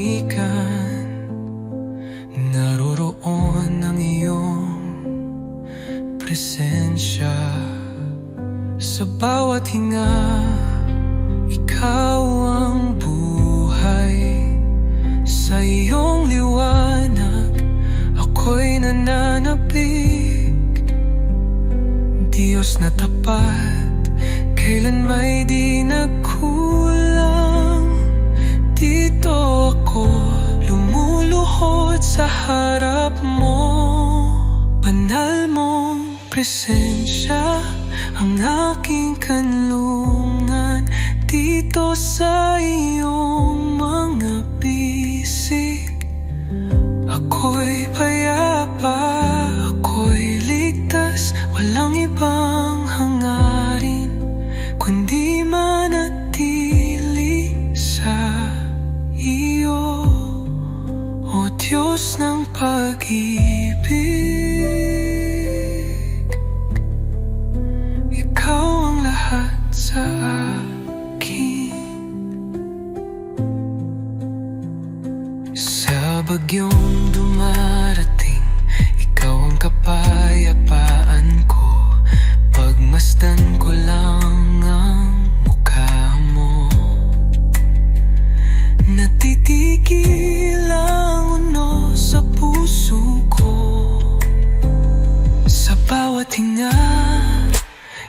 katahimikan, naroroon ang iyong presensya. Sa bawat hinga, ikaw ang buhay. Sa iyong liwanag, ako'y nananapig. Diyos na tapat, kailan may di nagkulang. Dito ako lumuluhod sa harap mo. Banal mong presensya ang aking kanlungan. Dito sa iyong mga bisig, ako'y payapa, ako'y ligtas. Walang ibang hangarin kundi manatili sa iyo, O Diyos ng pag-ibig. Ikaw ang lahat sa akin. Sa bagyong dumarating, ikaw ang kapayapaan ko. Pagmasdan ko lang ang mukha mo. Natitigil ang uno sa puso ko. Sa bawat hinga,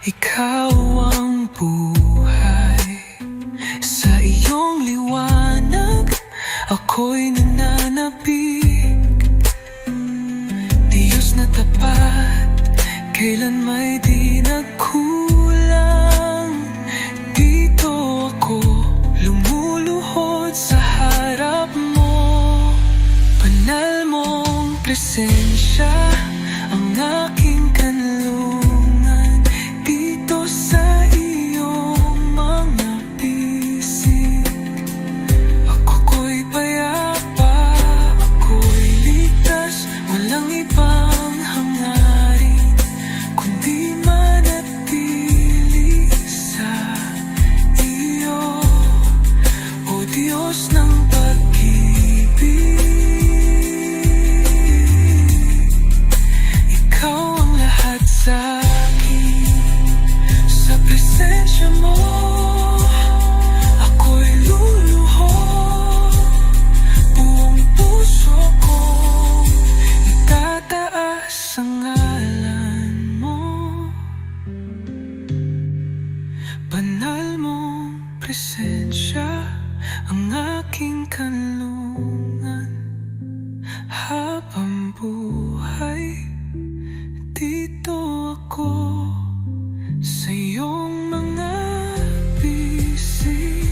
ikaw ang buhay. Sa iyong liwanag, ako'y nananapig. Diyos na tapat, kailan may di nagkulang. Dito ako lumuluhod sa harap mo. Banal mong presensya ang aking kanlungan. Dito sa iyong mga bisig, ako'y payapa, ako'y ligtas. Walang ibang hangarin kundi manatili sa iyo, O Diyos ng pag-ibig. Ikaw ang lahat sa akin. Sa presensya mo, ako'y luluhod. Buong puso kong itataas ang ngalan mo. Banal mong presensya ang aking kanlungan. Habang buhay, dito ako sa iyong mga bisig,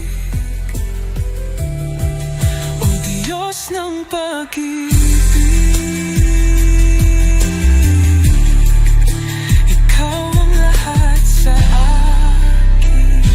O Diyos ng pag-ibig. Ikaw ang lahat sa akin.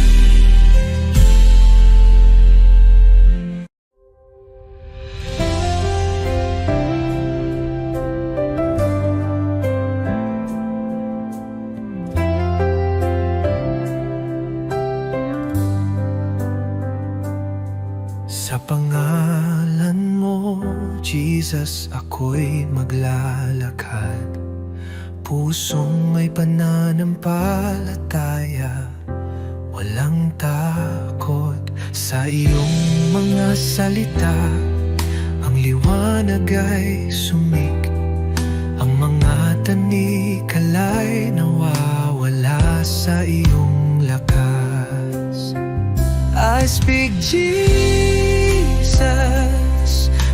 Sa pangalan mo, Jesus, ako'y maglalakad. Pusong may pananampalataya, walang takot sa iyong mga salita. Ang liwanag ay sumik, ang mga tanikalay nawawala sa iyong lakas. I speak Jesus,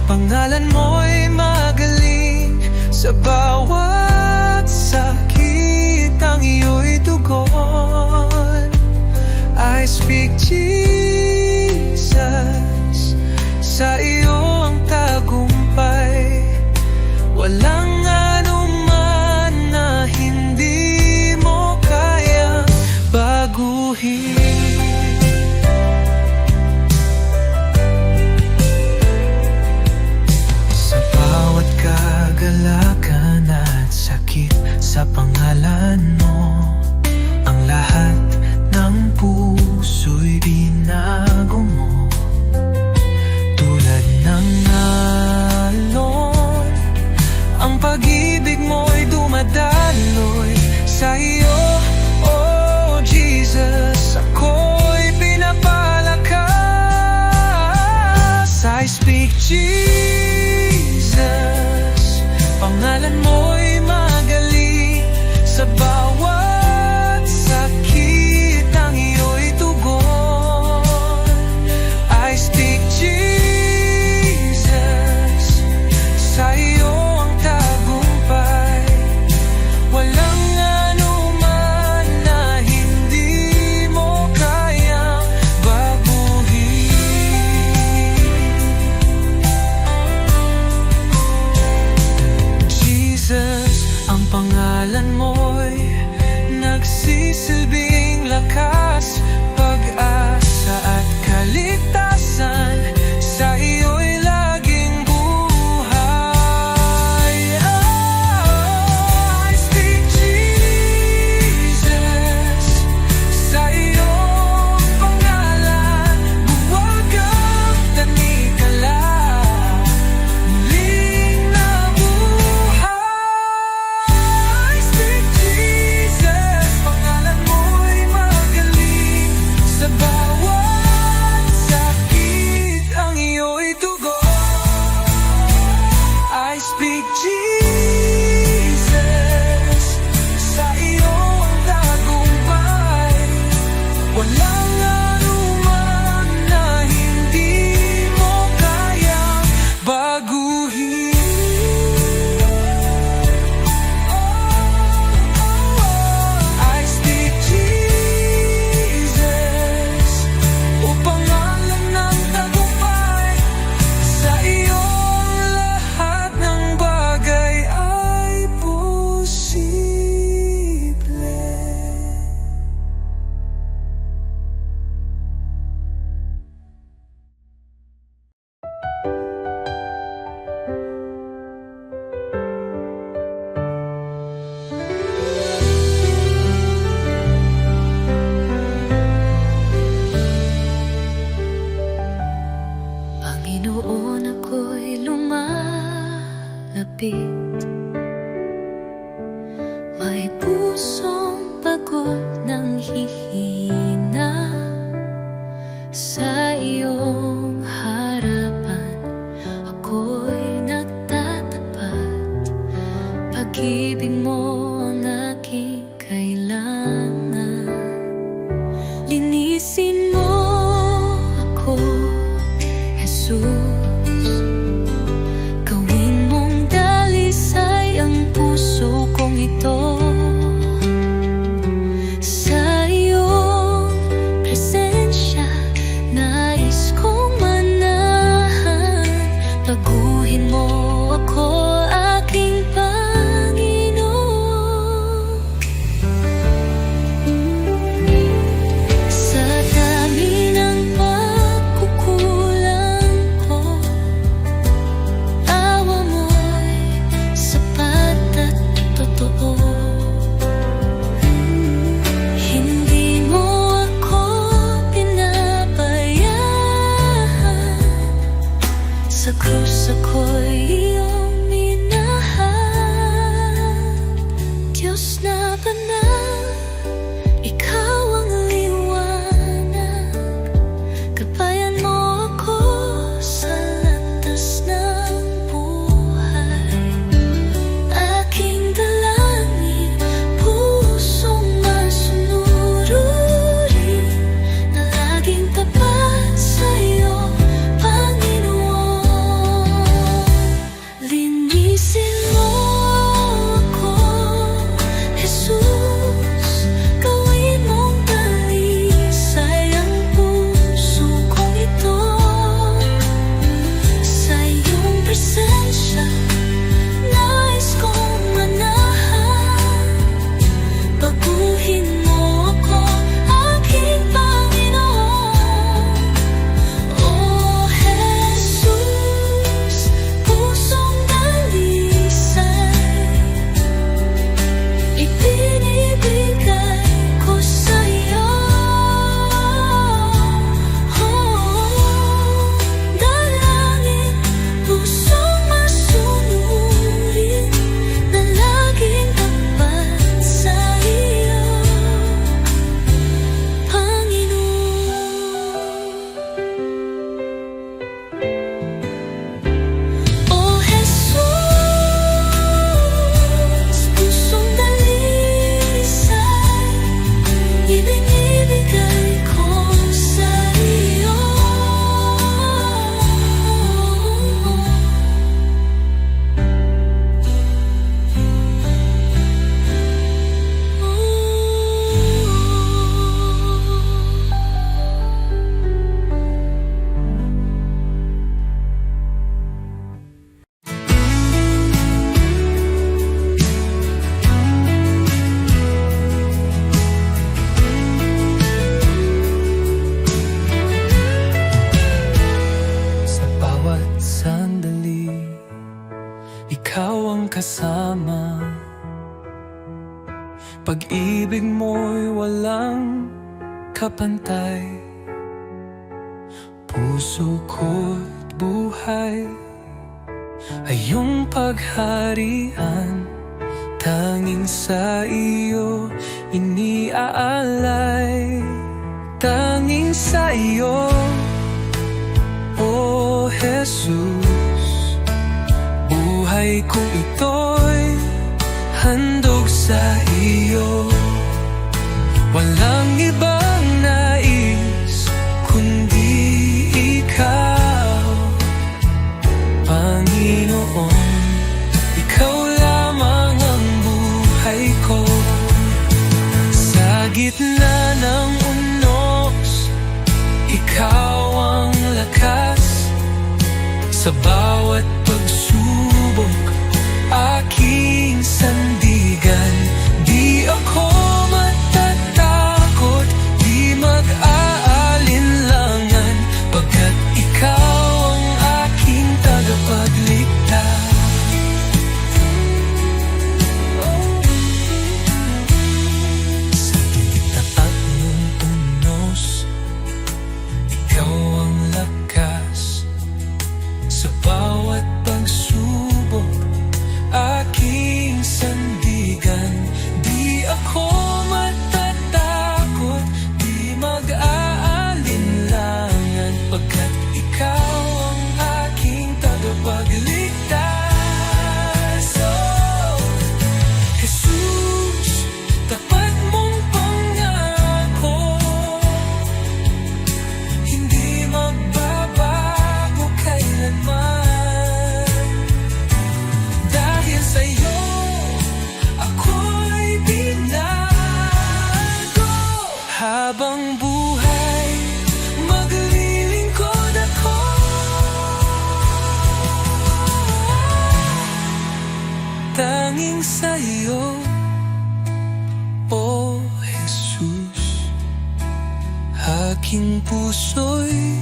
pangalan mo'y magaling. Sa bawat sakit ang iyo'y tugon. I speak Jesus, sa iyo ang tagumpay. Walang anuman na hindi mo kayang baguhin. Kagalakan at sakit sa pangalan mo, ang lahat ng puso'y binago mo. Tulad ng sa iyo, oh Jesus, ako'y pinapalakas. I speak Jesus, pangalan mo'y magaling. Sa bawat sakit ang iyo'y tugon. I speak Jesus, sa iyo ang tagumpay. Walang anuman na hindi mo kayang baguhin. Jesus, ang pangalan mo'y nagsisilbing lakas, pag-asa at kaligtasan. Sa iyo'y laging buhay. I speak Jesus, sa iyong pangalan buwag ang tanikala, muling nabuhay. I speak Jesus, pangalan mo'y magaling. Sa bawat sakit ang iyo'y tugon. I speak Jesus, sa iyo ang tagumpay. Walang anuman na hindi mo kayang baguhin. I speak Jesus, upang alam ng tagumpay. Sa iyo lahat ng bagay ay posible. Panginoon, ako'y lumalapit. May pusong pagod ng hihina. Sa iyong harapan ako'y nagtatapat. Pag-ibig mo ang aking kailangan. Linisin mo ako, Jesus. Gawin mong dalisay ang puso kong ito. Sa iyong presensya nais kong manahan. Baguhin mo ako, aking Panginoon. Sa dami ng pagkukulang ko, awa mo'y sapat at totoo. Hindi mo ako pinabayaan. Sa krus ako'y iyong minahal. Diyos na banal, ikaw ang liwanag. Gabayan mo ako sa landas ng buhay. Aking dalangin, pusong masunurin, na laging tapat sa iyo, Panginoon. Linisin mo ako, Jesus. kasama. Pag-ibig mo'y walang kapantay. Puso ko't buhay ay iyong pagharian. Tanging sa iyo iniaalay. Tanging sa iyo, O Jesus. Buhay ko ito'y handog sa iyo. Walang ibang nais kundi ikaw, Panginoon. Ikaw lamang ang buhay ko. Sa gitna ng unos, ikaw ang lakas. Sa bawat pagsubok, aking sandigan. Di ako matatakot, di mag-aalinlangan, pagkat ikaw ang aking tagapagligtas. Sa gitna ng unos, ikaw ang lakas. Sa bawat pagsubok, aking sandigan. Di ako matatakot, di mag-aalinlangan, pagkat ikaw ang aking tagapagligtas. Oh, Jesus, tapat mong pangako, hindi magbabago kailanman. Dahil sa'yo, ako'y binago. Habang buhay, maglilingkod ako. Tanging sa'yo, O Jesus. Aking puso'y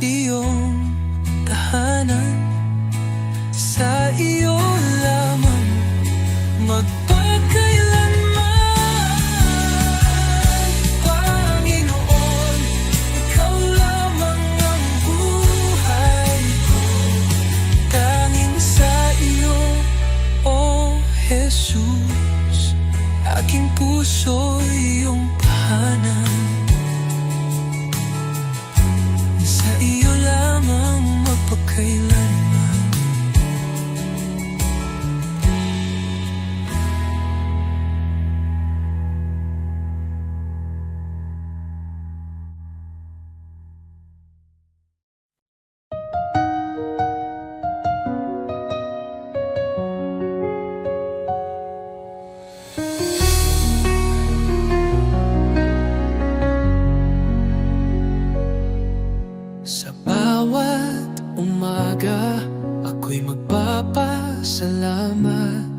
iyong tahanan. Sa iyo lamang magpakailanman. Panginoon, ikaw lamang ang buhay ko. Tanging sa iyo, O Jesus. Aking puso iyong tahanan. Sa iyo lamang magpakailanman. Sa bawat umaga, ako'y magpapasalamat.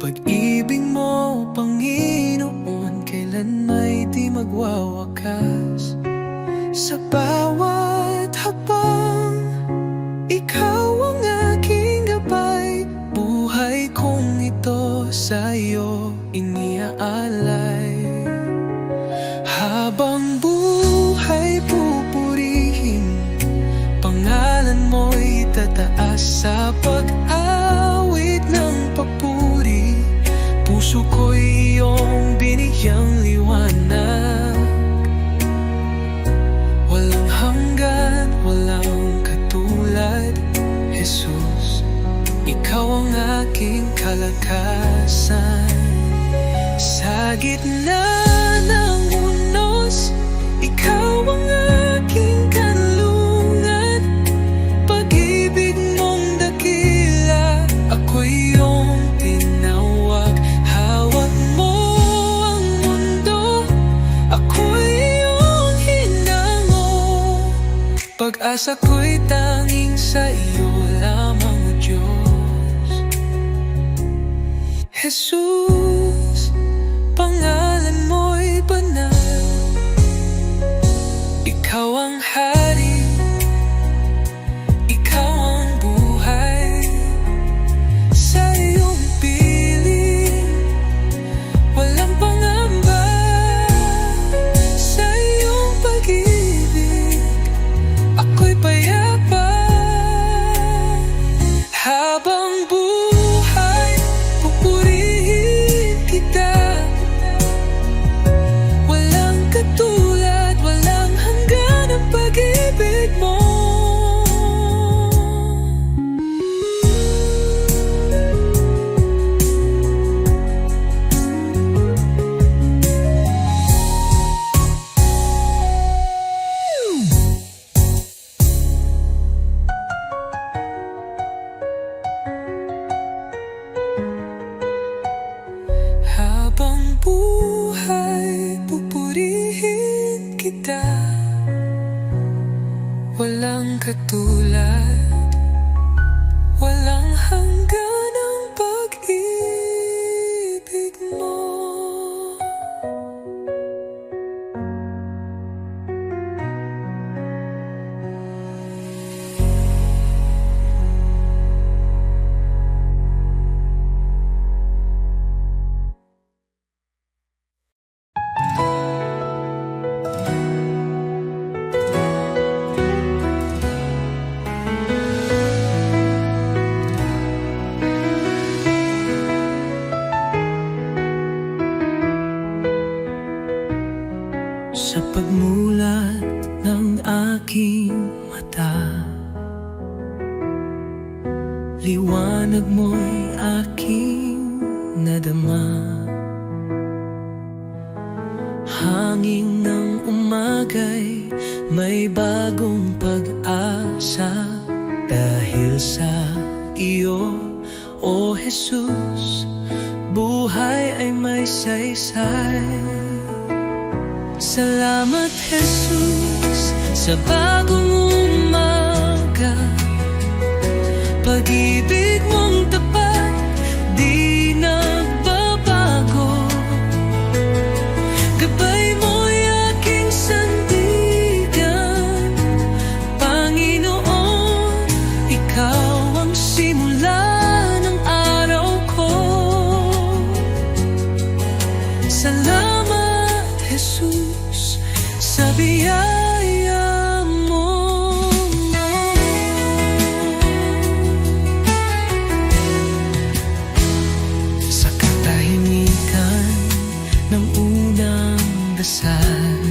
Pag-ibig mo, Panginoon, kailan may di magwawakas. Sa bawat habang, ikaw ang aking gabay. Buhay kong ito sa iyo iniaalay. Habang buhay pupurihin, pangalan mo'y tataas. Sa pag-awit ng papuri, puso ko'y iyong binigyang liwanag. Walang hanggan, walang katulad, Jesus. Ikaw ang aking kalakasan. Sa gitna ng unos, ikaw ang aking kanlungan. Pag-ibig mong dakila, ako'y iyong tinawag. Hawak mo ang mundo, ako'y iyong hinango. Pag-asa ko'y tanging sa iyo lamang, O Diyos. Jesus, pangalan mo'y banal. Ikaw ang hari, ikaw ang buhay. Sa katulad. Walang hanggan ang pag-ibig mo. Sa pagmulat ng aking mata, liwanag mo'y aking nadama. Hangin ng umagay may bagong pag-asa. Dahil sa iyo, O Jesus, buhay ay may saysay. Salamat, Jesus, sa bagong umaga. Pag-ibig mong tapat, di nagbabago. Gabay mo'y aking sandigan. Panginoon, ikaw ang simula ng araw ko. Salamat, Jesus, sa biyaya mo. Sa katahimikan ng unang dasal,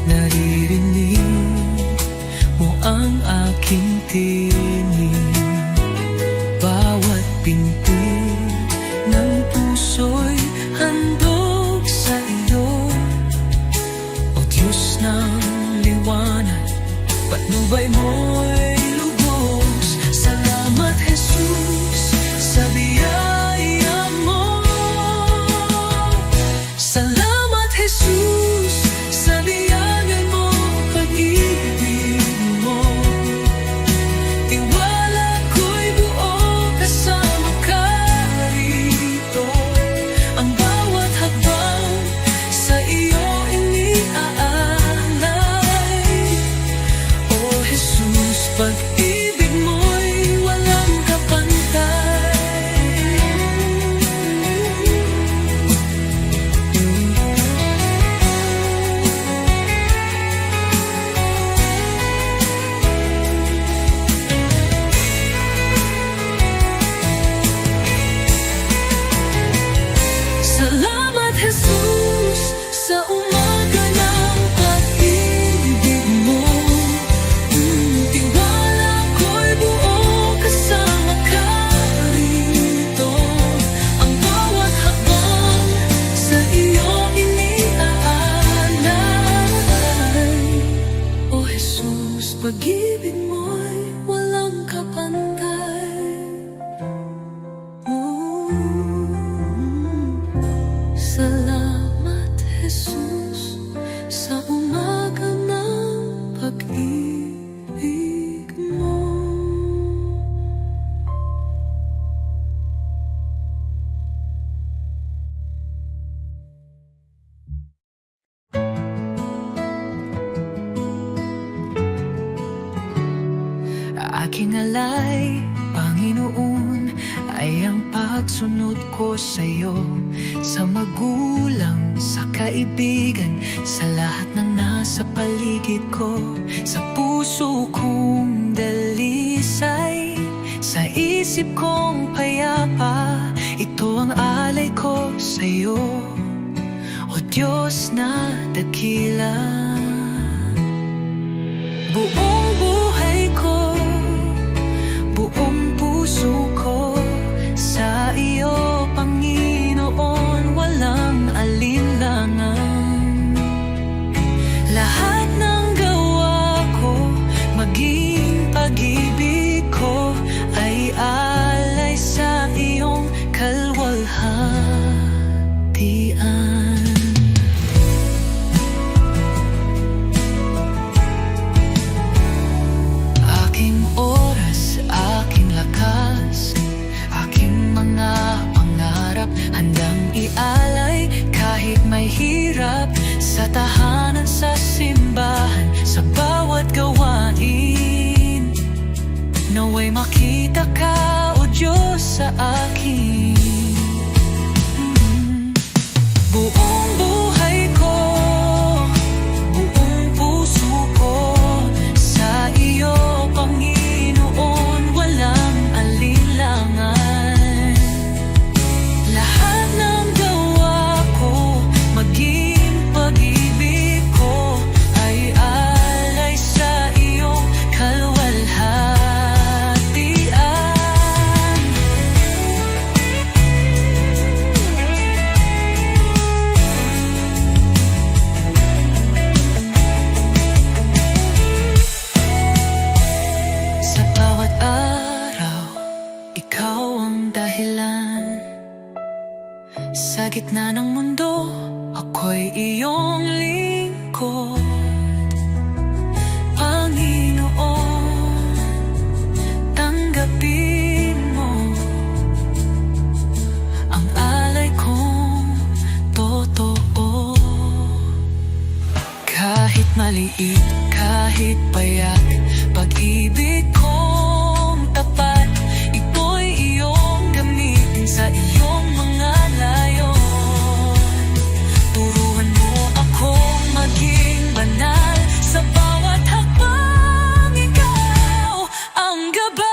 naririnig mo ang aking tinig. Bawat pinti ng puso'y handog sa iyo. O Diyos ng liwanag, patnubay mo'y lubos. Salamat, Jesus, sa biyaya mo. Salamat, Jesus, sa biyaya mo, pag-ibig mo. Tiwala ko'y buo kasama ka rito. Ang bawat hakbang sa iyo iniaalay. O Jesus, pag-ibig mo'y walang kapantay. Salamat, Jesus, sa umaga ng pag-ibig mo. Tiwala ko'y buo kasama ka rito. Ang bawat hakbang sa iyo iniaalay. O Jesus, pag-ibig mo'y walang kapantay. Salamat, Jesus, sa umaga ng pag-ibig mo. Aking alay, Panginoon, ay ang pagsunod ko sa iyo. Sa magulang, sa kaibigan, sa lahat ng nasa paligid ko. Sa puso kong dalisay, sa isip kong payapa, ito ang alay ko sa iyo, O Diyos na dakila. Buong buhay ko, buong puso ko, sa iyo, Panginoon, walang alinlangan. Lahat ng gawa ko, maging pag-ibig ko, ay alay sa iyong kalwalhatian. tahanan, sa simbahan, sa bawat gawain. Naway makita ka, O Diyos, sa akin. Buong buhay ko, buong puso ko, sa iyo, Panginoon, walang alinlangan. Lahat ng gawa ko, maging pag-ibig ko, ay alay sa iyong kalwalhatian. Sa bawat araw, ikaw ang dahilan. Sa gitna ng mundo, ako'y iyong lingkod. Panginoon, tanggapin mo ang alay kong totoo. Kahit maliit, kahit payat, pag-ibig kong tapat, ito'y iyong gamitin sa iyong mga layon. Turuan mo akong maging banal, sa bawat hakbang ikaw ang gabay.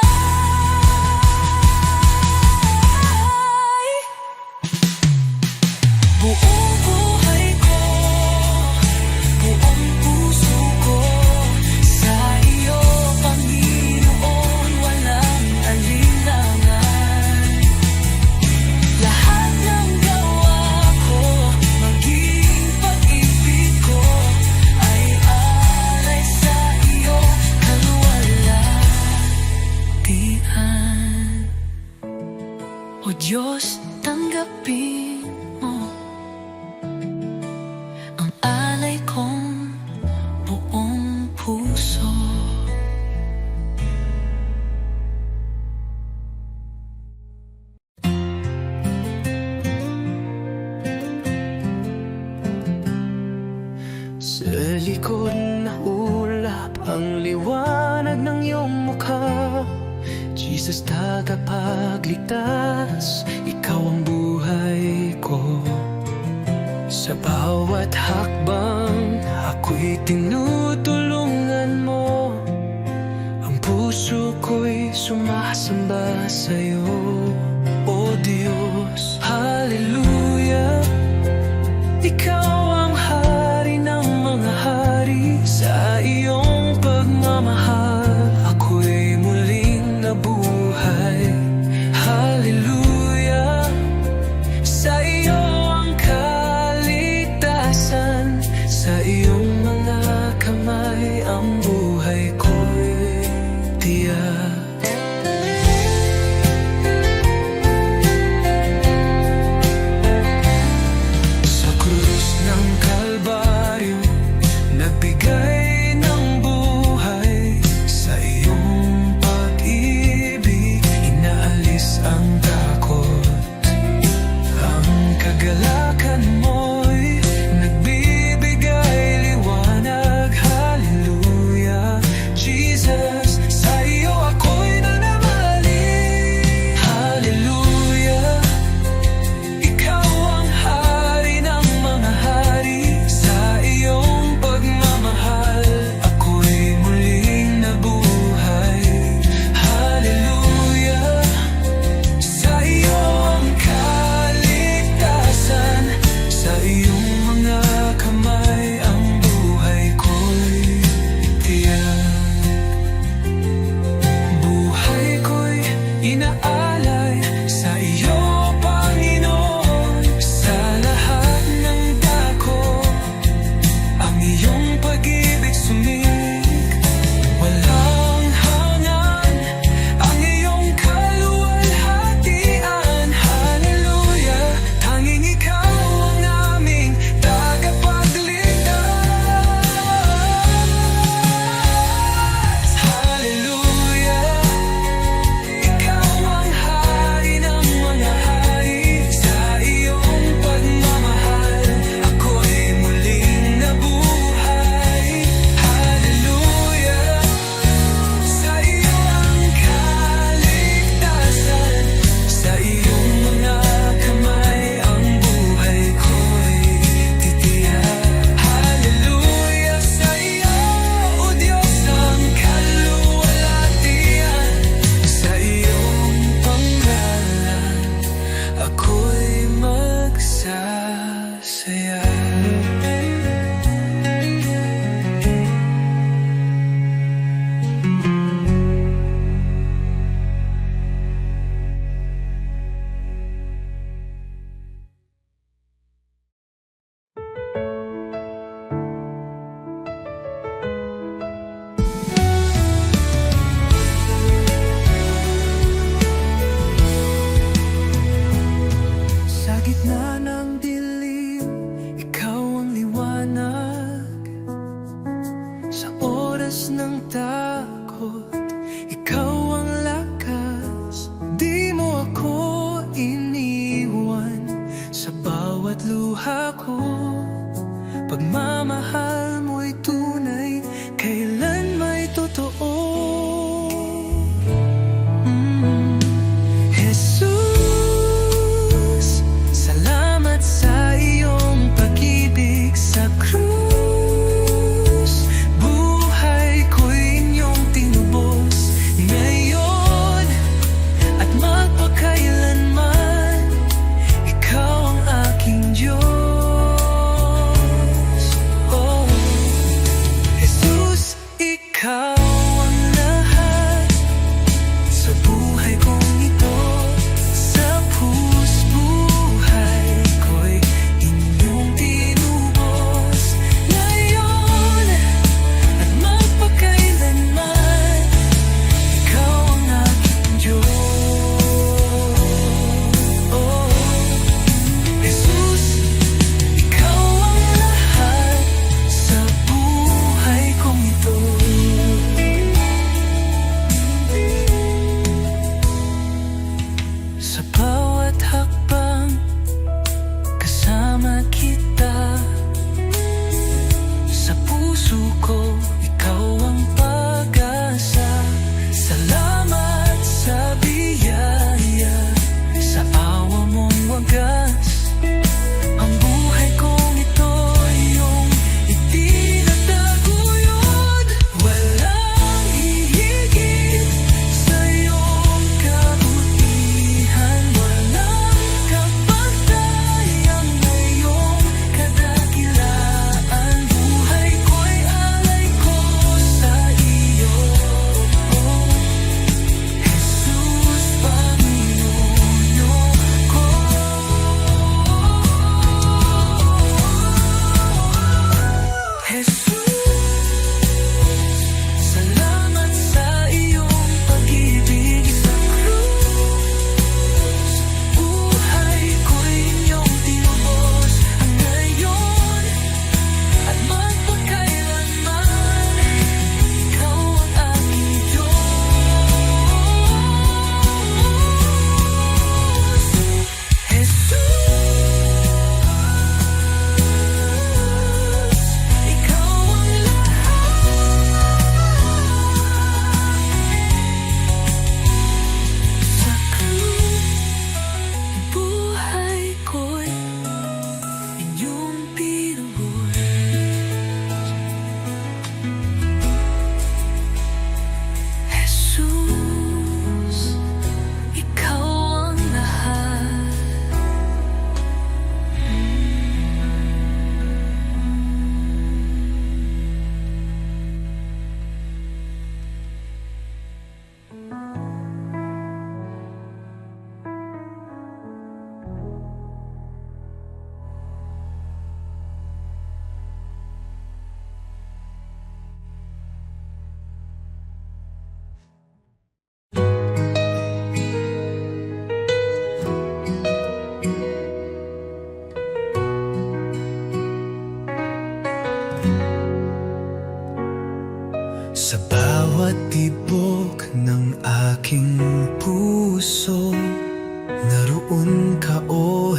Buong buhay ko, buong puso ko, sa iyo, Panginoon, walang alinlangan. Lahat ng gawa ko, maging pag-ibig ko, ay alay sa iyo, kalwalhatian. O Diyos, tanggapin mo ang alay kong buong puso. Sa likod na ulap ang liwanag ng iyong mukha. Jesus, tagapagligtas, ikaw ang buhay ko. Sa bawat hakbang, ako'y tinutulungan mo. Ang puso ko'y sumasamba sa'yo, O Diyos. Hallelujah, ikaw ang hari ng mga hari. Sa iyong pagmamahal, ako'y muling nabuhay. Hallelujah, sa iyo ang kaligtasan. Sa iyong mga kamay, ang buhay ko'y tiyak. Sa krus ng Kalbaryo, nagbigay ng buhay. Sa iyong pag-ibig, inaalis ang takot. Ang kagalakan mo'y nagbibigay liwanag. Hallelujah, Jesus, sa iyo ako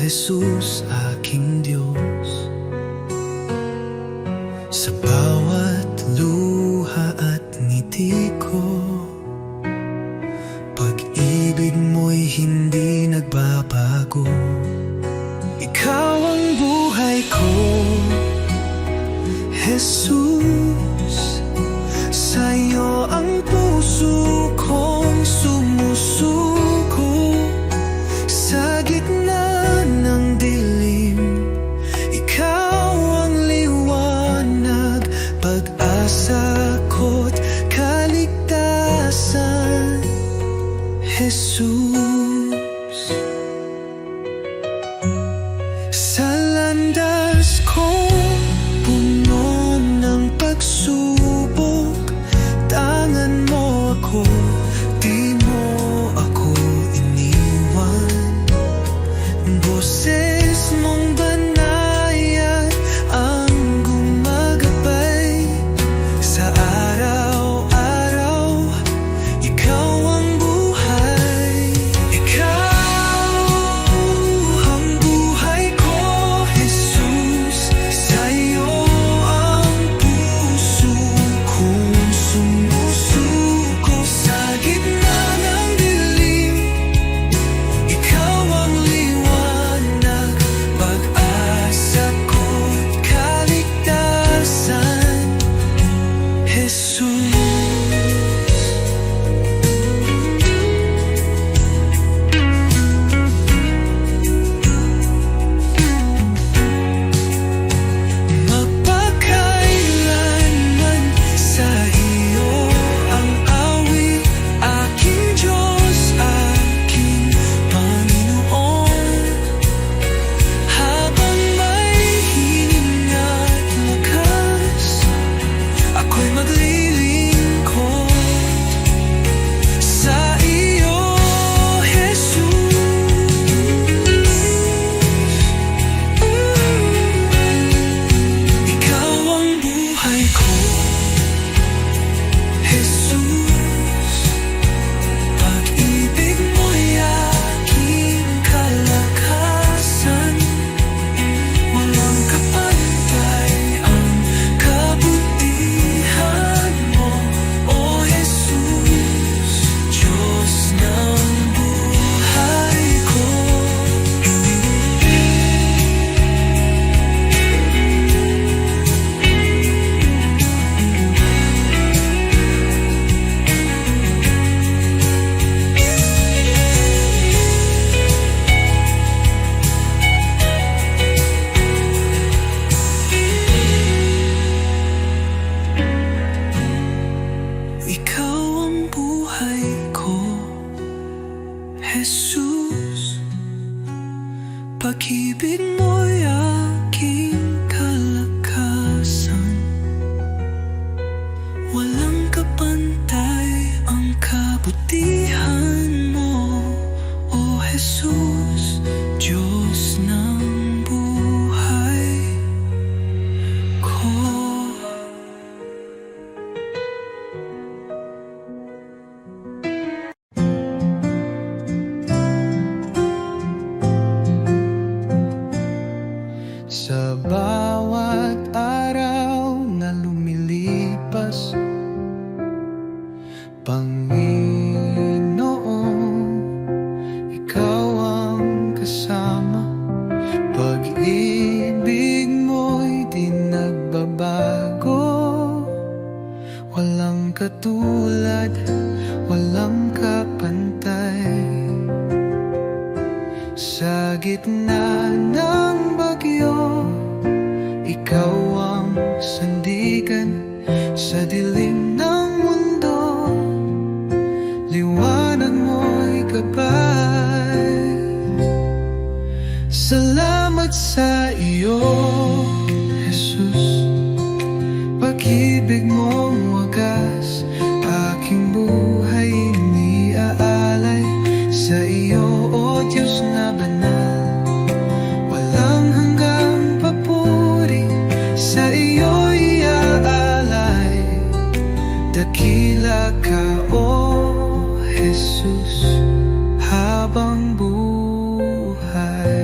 Jesus, aking Diyos. Sa bawat luha at ngiti ko, pag-ibig mo'y hindi nagbabago. Ikaw ang buhay ko, Jesus. Sa'yo ang puso kong sumusuko. Sa gitna ng dilim, ikaw ang liwanag, pag-asa ko't kaligtasan, Jesus. Sa landas kong puno ng pagsubok, tangan mo ako, di mo ako iniwan. Boses mong banayad ang gumagabay sa araw-araw. Ikaw ang buhay, ikaw ang buhay ko, Jesus. Sa'yo ang puso kong sumusuko. Sa gitna ng dilim, ikaw ang liwanag, pag-asa ko't kaligtasan, Jesus. Magpakailanman sa iyo ang awit, aking Diyos, aking Panginoon. Habang may hininga't lakas, ako'y maglilingkod sa iyo, Jesus. Ikaw ang buhay ko, Jesus. Pag-ibig mo'y aking kalakasan. Walang kapantay ang kabutihan mo, O Jesus, Diyos ng buhay ko. Ikaw ang buhay ko, Jesus. Pag-ibig mo'y aking kalakasan. Walang kapantay ang kabutihan mo, O Jesus, Diyos ng buhay ko. Sa bawat araw na lumilipas, Panginoon, ikaw ang kasama. Pag-ibig mo'y di nagbabago. Walang katulad, walang kapantay. Sa gitna ng bagyo, ikaw ang sandigan. Sa dilim ng mundo, liwanag mo'y gabay. Salamat sa iyo, Jesus. Pag-ibig mong wagas, aking buhay iniaalay sa iyo, O Diyos na banal. Walang hanggang papuri, sa iyo iaalay. Dakila ka, O Jesus, habang buhay.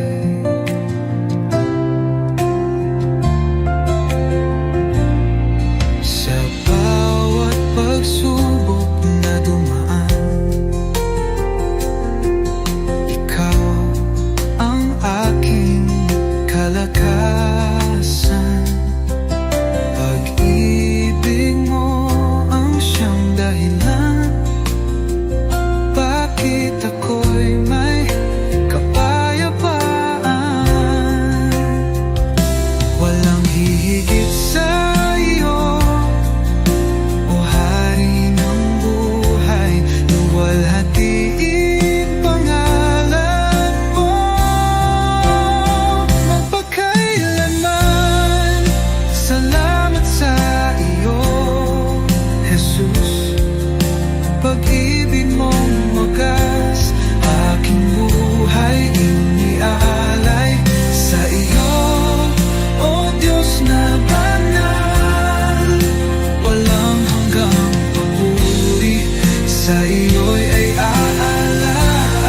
pag-ibig mong wagas, aking buhay iniaalay sa iyo, O Diyos na banal. Walang hanggang papuri, sa iyo'y ay aalay.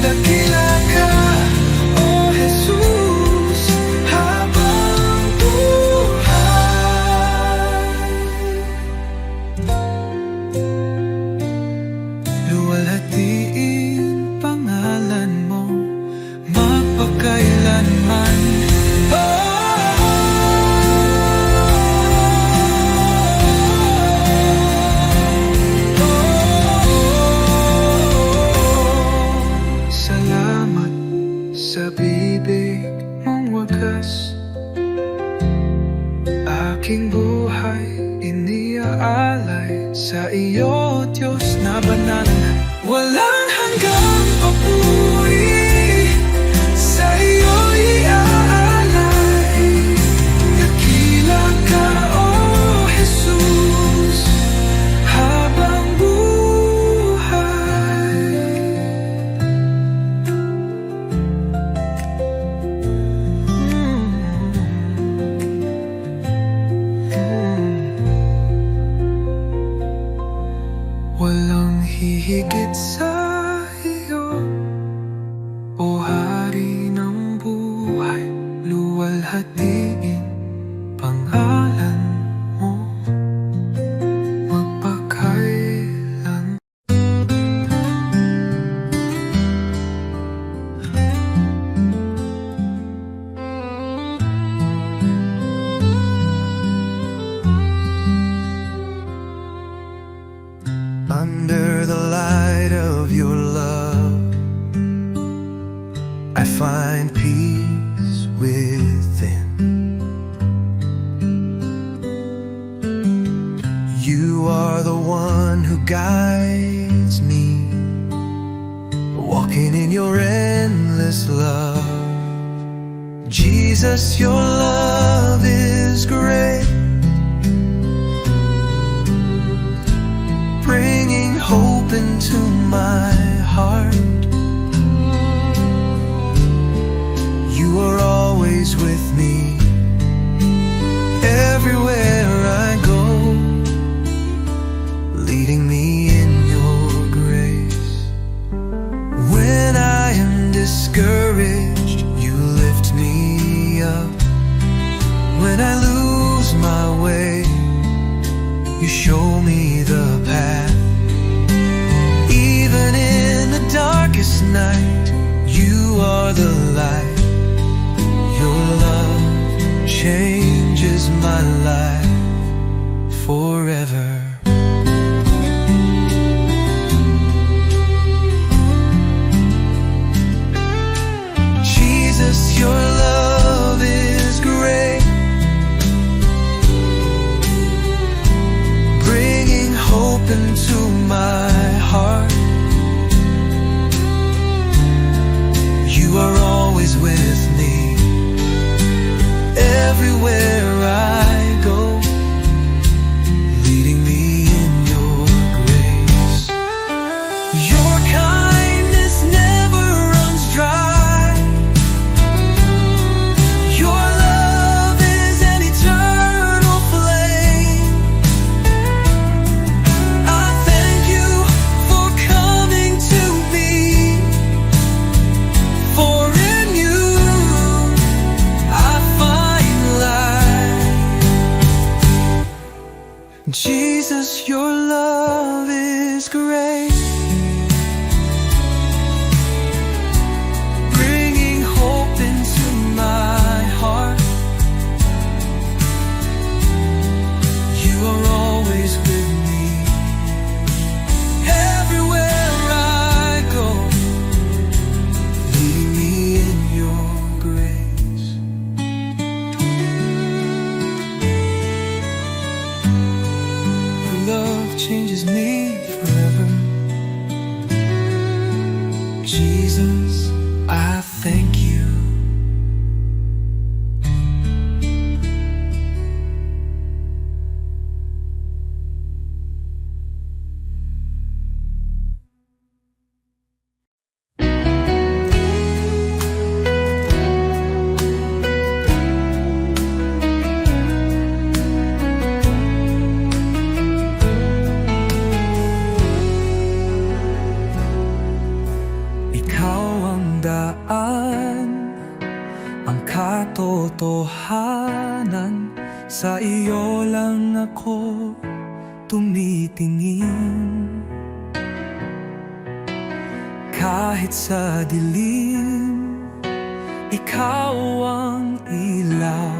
Dakila ka, O Jesus, habang buhay. Luwalhatiin pangalan mo magpakailanman. Salamat sa bibig mong wagas, aking buhay iniaalay sa iyo, Diyos na banal. Walang hanggang papuri, sa iyo'y iaalay. Dakila ka, O Jesus, habang buhay. Walang hihigit sa iyo, O Hari ng buhay. Luwalhatiin pangalan mo magpakailan. Under the light of your love, I find peace within. You are the one who guides me, walking in your endless love. Jesus, your love is great, bringing hope into my heart. You are always with me, everywhere I go, leading me in your grace. When I am discouraged, you lift me up. When I lose my way, you show me the path. Even in the darkest night, you are the light. Your love changes my life forever. Jesus, your love is great, bringing hope into my heart. You are always with me, everywhere I go, leading me in your grace. Your kindness never runs dry. Your love is an eternal flame. I thank you for coming to me, for in you I find life. Jesus, your love is great, bringing hope into my heart. You are always with me, everywhere I go, leading me in your grace. Your love changes me forever. Jesus, I thank you. katotohanan, sa iyo lang ako tumitingin. Kahit sa dilim, ikaw ang ilaw.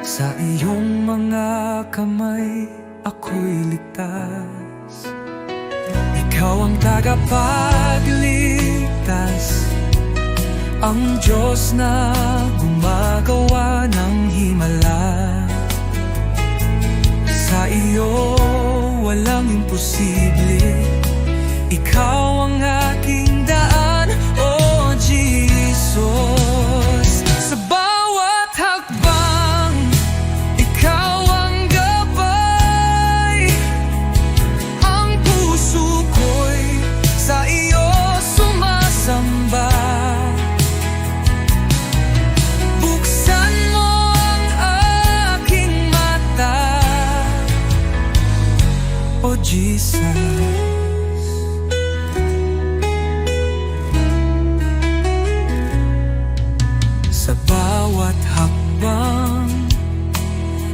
Sa iyong mga kamay, ako'y ligtas. Ikaw ang tagapagligtas, ang Diyos na gumagawa ng himala. Sa iyo walang imposible, ikaw ang aking daan, oh Jesus. Sa bawat hakbang, ikaw ang gabay. Ang puso ko'y sa iyo sumasamba. Buksan mo ang aking mata, oh Jesus. Sa bawat hakbang,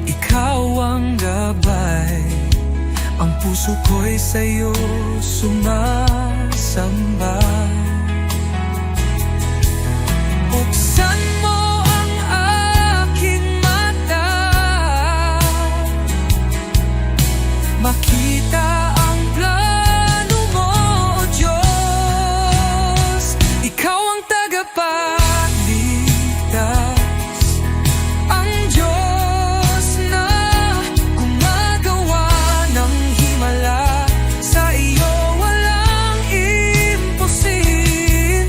ikaw ang gabay. Ang puso ko'y sa'yo sumasamba. Buksan mo ang aking mata, makita ang plano mo, O Diyos. Ikaw ang tagapagligtas, ang Diyos na gumagawa ng himala. Sa iyo walang imposible,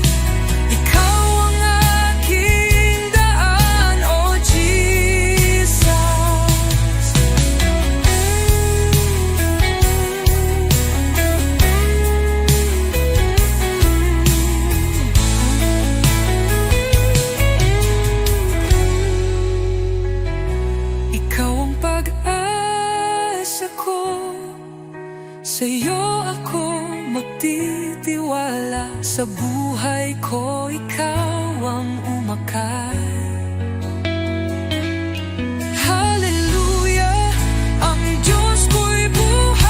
ikaw ang aking daan, O Jesus. Ikaw ang pag-asa ko, sa iyo ako magtitiwala. Sa buhay ko ikaw ang umakay. Hallelujah, ang Diyos ko'y buhay.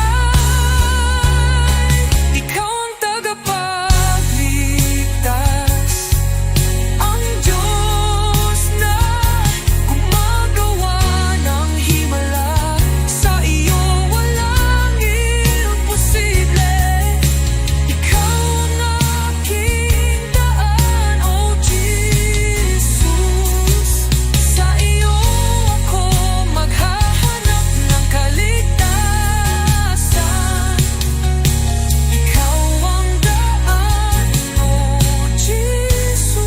Ikaw ang tagapagligtas, ang Diyos na gumagawa ng himala. Sa iyo walang imposible, ikaw ang aking daan, O Jesus. Sa iyo ako maghahanap ng kaligtasan. Ikaw ang daan, O Jesus,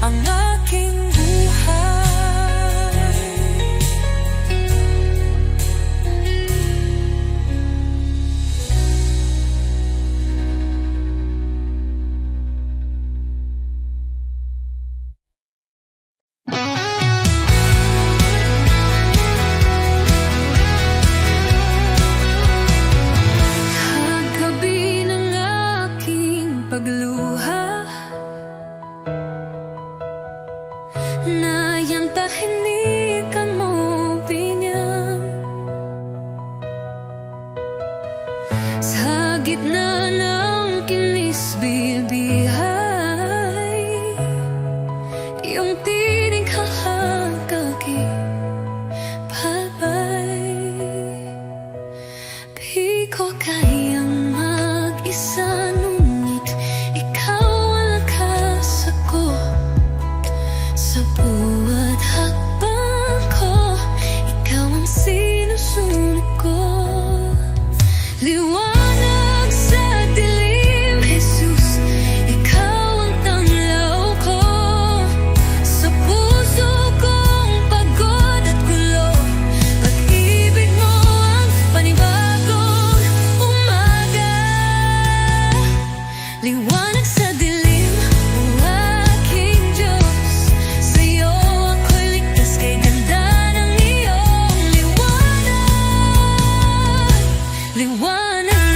ang aking buhay. Kagabi ng aking pagluha, na iyang tahimik mo pinyang. Sa gitna ng kinis-bibihay, iyong tinig kakakipalay. Di ko kayang mag-isa, ngunit ikaw ang lakas ako. Sa buhat hakbang ko, ikaw ang sinusunod ko. Liwanag sa dilim, Jesus, ikaw ang tanglaw ko. Sa puso kong pagod at gulo, pag-ibig mo ang panibagong umaga. Liwanag sa dilim, o aking Diyos, sa'yo ako'y ligtas kay ganda ng iyong liwanag. Liwanag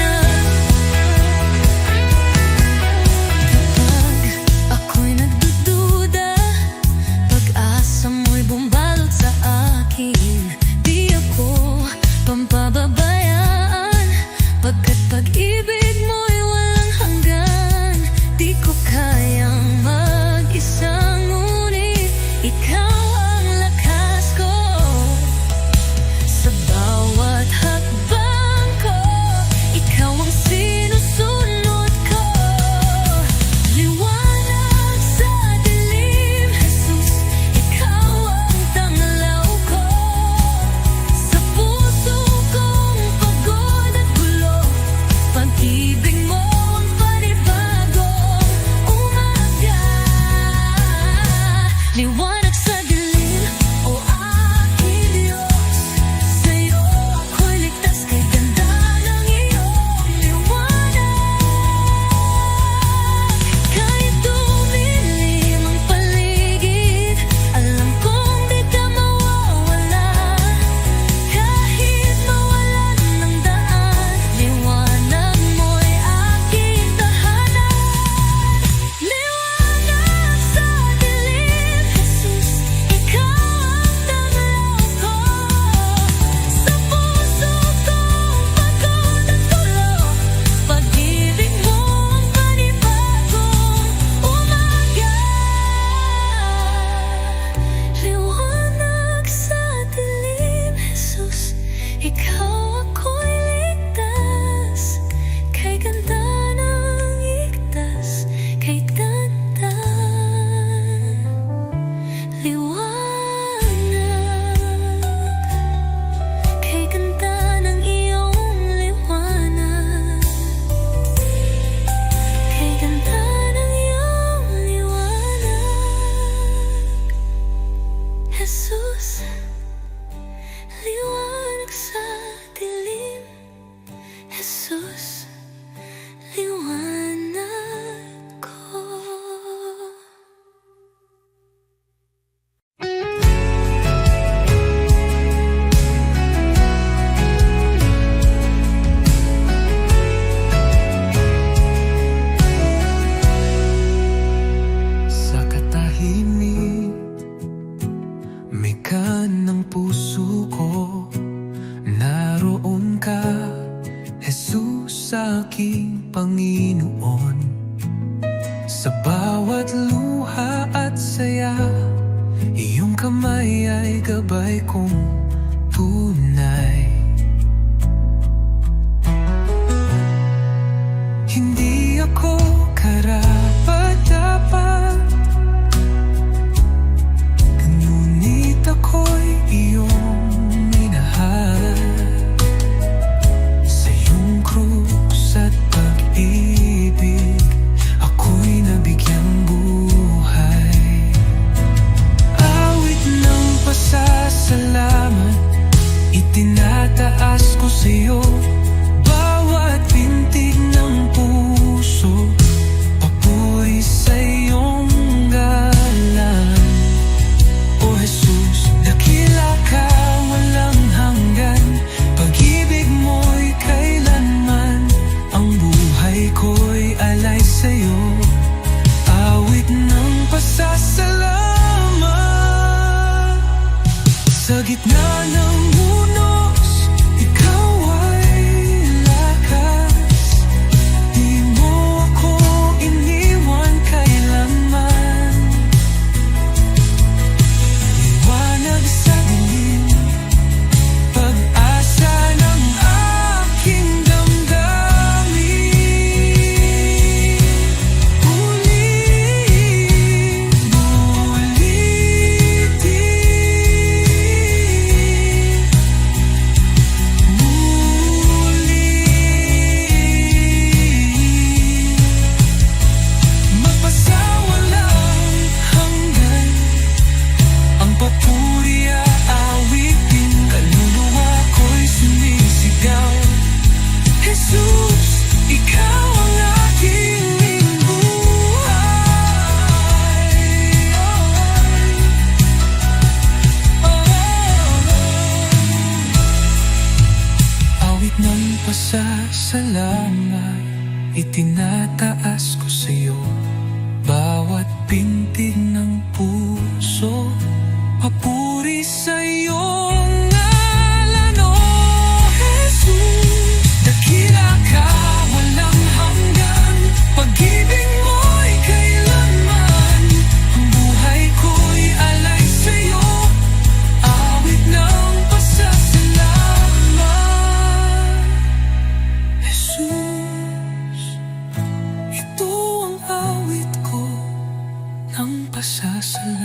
Pag-ibig mo'y walang hanggan. Di ko kayang mag-isa, ngunit ikaw ang lakas ko. Sa bawat hakbang ko, ikaw ang sinusunod ko. Liwanag sa dilim, Jesus, ikaw ang tanglaw ko. Sa puso kong pagod at gulo, pag-ibig mo ang panibagong umaga. Liwanag sa dilim, o aking Diyos, sa'yo ako'y ligtas, kay ganda ng iyong liwanag. Kahit dumilim ang paligid, alam kong di ka mawawala. Kahit mawalan ng daan, liwanag mo'y aking tahanan. Liwanag sa dilim, Jesus, ikaw ang tanglaw ko. Sa puso kong pagod at gulo, pag-ibig mo ang panibagong umaga. Liwanag sa dilim, Jesus, ikaw ako'y ligtas, kay ganda ng igtas, kay ganda. Liwanag, kay ganda ng iyong liwanag, kay ganda ng iyong liwanag. Jesus, liwanag sa dilim. Jesus, liwanag ko. Sa katahimik, may ng puso ko. Naroon ka, Jesus, aking Panginoon. Sa bawat luha at saya, iyong kamay ay gabay kong tunay. Hindi ako karapat-dapat, ngunit ako'y iyong minahal. Sa iyong krus at pag-ibig, ako'y nabigyang buhay. Awit ng pasasalamat, itinataas ko sa iyo. Bawat pintig ng puso, papuri sa iyong galang. O Jesus, dakila ka, walang hanggan. Pag-ibig mo'y kailanman, ang buhay ko'y alay sa'yo. Awit ng pasasalamat, sa gitna ng unos, ikaw ay lakas. Di mo ako iniwan kailanman. Liwanag sa dilim, pag-asa ng aking damdamin. Ulit-ulitin, magpasawalang hanggan, ang papuri aawitin. Kaluluwa ko'y sumisigaw. Jesus, ikaw ang aking buhay. Awit ng pasasalamat, itinataas ko sa iyo. Bawat pintig ng puso, papuri sa iyong ngalan. O Jesus, dakila ka, Pasasalamat